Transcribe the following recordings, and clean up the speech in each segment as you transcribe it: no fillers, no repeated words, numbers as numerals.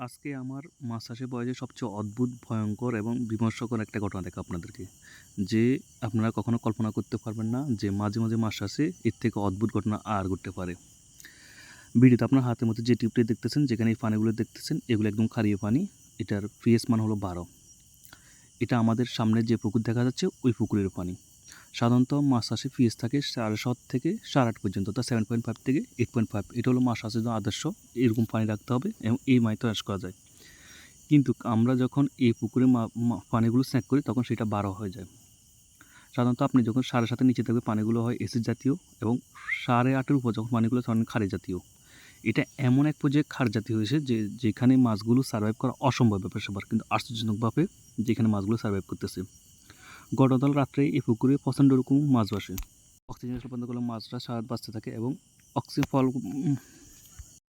আজকে আমার মাছ চাষের বয়সে সবচেয়ে অদ্ভুত, ভয়ঙ্কর এবং বিমর্ষকর একটা ঘটনা দেখাবো আপনাদেরকে। যে আপনারা কখনো কল্পনা করতে পারবেন না যে মাঝে, মাঝে মাছ চাষে এর থেকে অদ্ভুত ঘটনা আর ঘটতে পারে। ভিডিওতে আপনার হাতের মধ্যে যে টিউবটি দেখতেছেন, যেখানে এই পানিগুলো দেখতেছেন, এগুলো একদম ক্ষারীয় পানি। এটার পিএইচ মান হলো 12। এটা আমাদের সামনে যে পুকুর দেখা যাচ্ছে, ওই পুকুরের পানি। সাধারণত মাছ চাষে পিএইচ থাকে 7.5 থেকে 8.5 পর্যন্ত, অর্থাৎ 7.5 থেকে 8.5। এটা হলো মাছ চাষের জন্য আদর্শ। এরকম পানি রাখতে হবে এবং এই পানিতে চাষ করা যায়। কিন্তু আমরা যখন এই পুকুরে পানিগুলো স্ন্যাক করি, তখন সেটা 12 হয়ে যায়। সাধারণত আপনি যখন 7.5 নিচে থাকবে, পানিগুলো হয় অ্যাসিড জাতীয়, এবং 8.5 উপর যখন পানিগুলো, তখন ক্ষার জাতীয়। এটা এমন এক পর্যায়ে ক্ষার জাতীয় হয়েছে যেখানে মাছগুলো সার্ভাইভ করা অসম্ভব ব্যাপার স্যাপার, কিন্তু আশ্চর্যজনকভাবে যেখানে মাছগুলো সার্ভাইভ করতেছে। গতকাল রাত্রে এই পুকুরে প্রচণ্ড রকম মাছ বাসে। অক্সিজেন বন্ধ করলে মাছরা সারা বাঁচতে থাকে, এবং অক্সিজেন ফল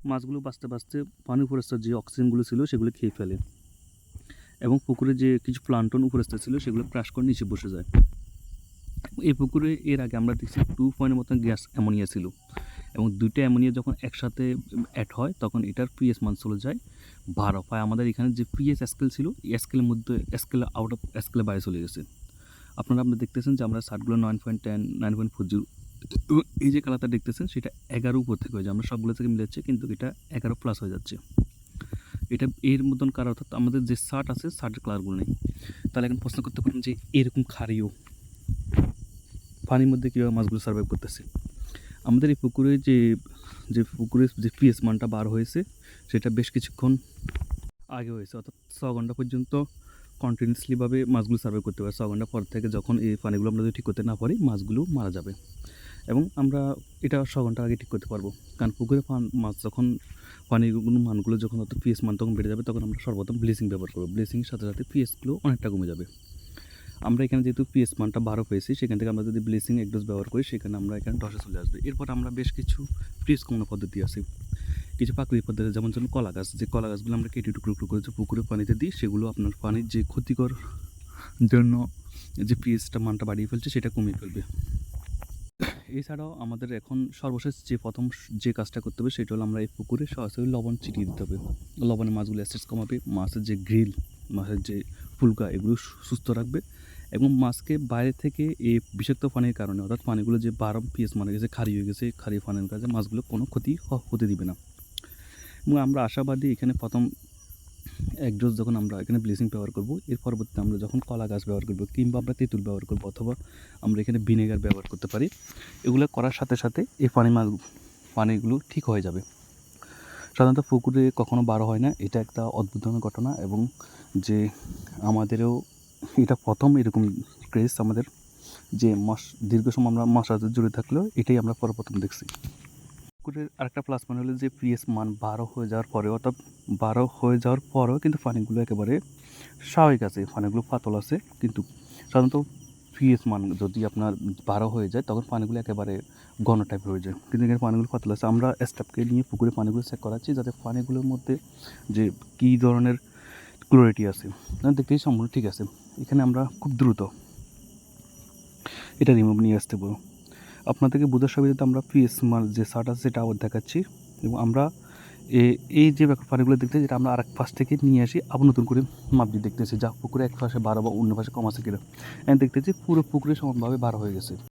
মাছগুলো বাঁচতে বাঁচতে পানির উপরস্থ যে অক্সিজেনগুলো ছিল সেগুলো খেয়ে ফেলে, এবং পুকুরে যে কিছু প্লান্টন উপরস্থ ছিল সেগুলো ক্রাশ করে নিচে বসে যায়। এই পুকুরে এর আগে আমরা দেখছি 2 মতন গ্যাস অ্যামোনিয়া ছিল, এবং দুইটা অ্যামোনিয়া যখন একসাথে অ্যাড হয়, তখন এটার পিএইচ মান চলে যায় 12। প্রায় আমাদের এখানে যে পিএইচ স্কেল ছিল, এই স্কেলের মধ্যে স্কেল আউট অফ স্কেলের বাইরে চলে গেছে। আপনারা দেখতেছেন যে আমরা সার্টগুলো 9.10, 9.40, এবং এই যে কালারটা দেখতেছেন সেটা 11 উপর থেকে হয়ে যায়। আমরা সবগুলো থেকে মিলাচ্ছি, কিন্তু এটা 11+ হয়ে যাচ্ছে। এটা এর মতন কালার, অর্থাৎ আমাদের যে শার্ট আছে, শার্টের কালারগুলো নেই। তাহলে এখন প্রশ্ন করতে পারেন যে এরকম ক্ষারীয় পানির মধ্যে কীভাবে মাছগুলো সার্ভাইভ করতেছে। আমাদের এই পুকুরে যে পুকুরের যে পিএইচ মানটা বার হয়েছে, সেটা বেশ কিছুক্ষণ আগে হয়েছে, অর্থাৎ 6 ঘন্টা পর্যন্ত কন্টিনিউসলিভাবে মাছগুলো সার্ভাইভ করতে পারে। 6 ঘন্টা পর থেকে যখন এই পানিগুলো আমরা যদি ঠিক করতে না পারি, মাছগুলো মারা যাবে। এবং আমরা এটা 6 ঘন্টা আগে ঠিক করতে পারবো, কারণ পুকুরে মাছ যখন পানিগুলো মানগুলো যখন অত পিএইচ মান তখন বেড়ে যাবে, তখন আমরা সর্বপ্রথম ব্লিচিং ব্যবহার করবো। ব্লিচিংয়ের সাথে সাথে পিএইচগুলো অনেকটা কমে যাবে। আমরা এখানে যেহেতু পিএইচ মানটা 12 পেয়েছি, সেখান থেকে আমরা যদি ব্লিচিং 1 ডোজ ব্যবহার করি, সেখানে আমরা এখানে 10-এ চলে আসবে। এরপর আমরা বেশ কিছু পিএইচ কমানোর পদ্ধতি আছে, কিছু প্রাকৃতিক পদ্ধতি, যেমন কলা গাছ। যে কলা গাছগুলো আমরা কেটে টুকরো টুকরো করে পুকুরে পানিতে দিই, সেগুলো আপনার পানির যে ক্ষতিকর জন্য যে পিএইচটা মানটা বাড়িয়ে ফেলছে, সেটা কমিয়ে ফেলবে। এছাড়াও আমাদের এখন সর্বশেষ প্রথম যে কাজটা করতে হবে, সেটা হলো আমরা এই পুকুরে সরাসরি লবণ ছিটিয়ে দিতে হবে। লবণে মাছগুলো অ্যাসিড কমাবে, মাছের যে গ্রিল, মাছের যে ফুলকা, এগুলো সুস্থ রাখবে, এবং মাছকে বাইরে থেকে এই বিষাক্ত পানির কারণে, অর্থাৎ পানিগুলো যে 12 পিএইচ মানে গেছে, ক্ষারীয় হয়ে গেছে, ক্ষারীয় পানির কাছে মাছগুলো কোনো ক্ষতি হতে দিবে না। এবং আমরা আশাবাদী এখানে প্রথম 1 ডোজ যখন আমরা এখানে ব্লিচিং ব্যবহার করব, এর পরবর্তীতে আমরা যখন কলা গাছ ব্যবহার করব, কিংবা আমরা তেঁতুল ব্যবহার করব, অথবা আমরা এখানে ভিনেগার ব্যবহার করতে পারি। এগুলো করার সাথে সাথে এই পানিগুলো ঠিক হয়ে যাবে। সাধারণত পুকুরে কখনো 12 হয় না, এটা একটা অদ্ভুত ধরনের ঘটনা, এবং যে আমাদেরও এটা প্রথম এরকম ক্রেজ আমাদের, যে দীর্ঘ সময় আমরা মাছ চাষে জড়িত থাকলেও এটাই আমরা প্রথম দেখছি। পুকুরের আরেকটা প্লাস পয়েন্ট হলো যে পিএইচ মান 12 হয়ে যাওয়ার পরেও, অর্থাৎ 12 হয়ে যাওয়ার পরেও কিন্তু পানিগুলো একেবারে স্বাভাবিক আছে, পানিগুলো পাতল আছে। কিন্তু সাধারণত পিএইচ মান যদি আপনার 12 হয়ে যায়, তখন পানিগুলো একেবারে ঘন টাইপের হয়ে যায়, কিন্তু এখানে পানিগুলো পাতল আছে। আমরা স্টাফকে নিয়ে পুকুরে পানিগুলো চেক করাচ্ছি, যাতে পানিগুলোর মধ্যে যে কী ধরনের ক্লোরিটি আছে দেখতেই সম্পূর্ণ ঠিক আছে। এখানে আমরা খুব দ্রুত এটা রিমুভ নিয়ে আসতে পারবো। আপনাদেরকে বোঝার সুবিধাতে আমরা পিএইচ মান যে চার্ট আছে সেটা আবার দেখাচ্ছি, এবং আমরা এই যে পানিগুলো দেখতে, যেটা আমরা আরেক পাশ থেকে নিয়ে আসি, আবার নতুন করে মাপ দিয়ে দেখতেছি, যা পুকুরে এক পাশে 12 বা অন্য পাশে কম আছে কিনা। দেখতেছি পুরো পুকুরে সমানভাবে 12 হয়ে গেছে।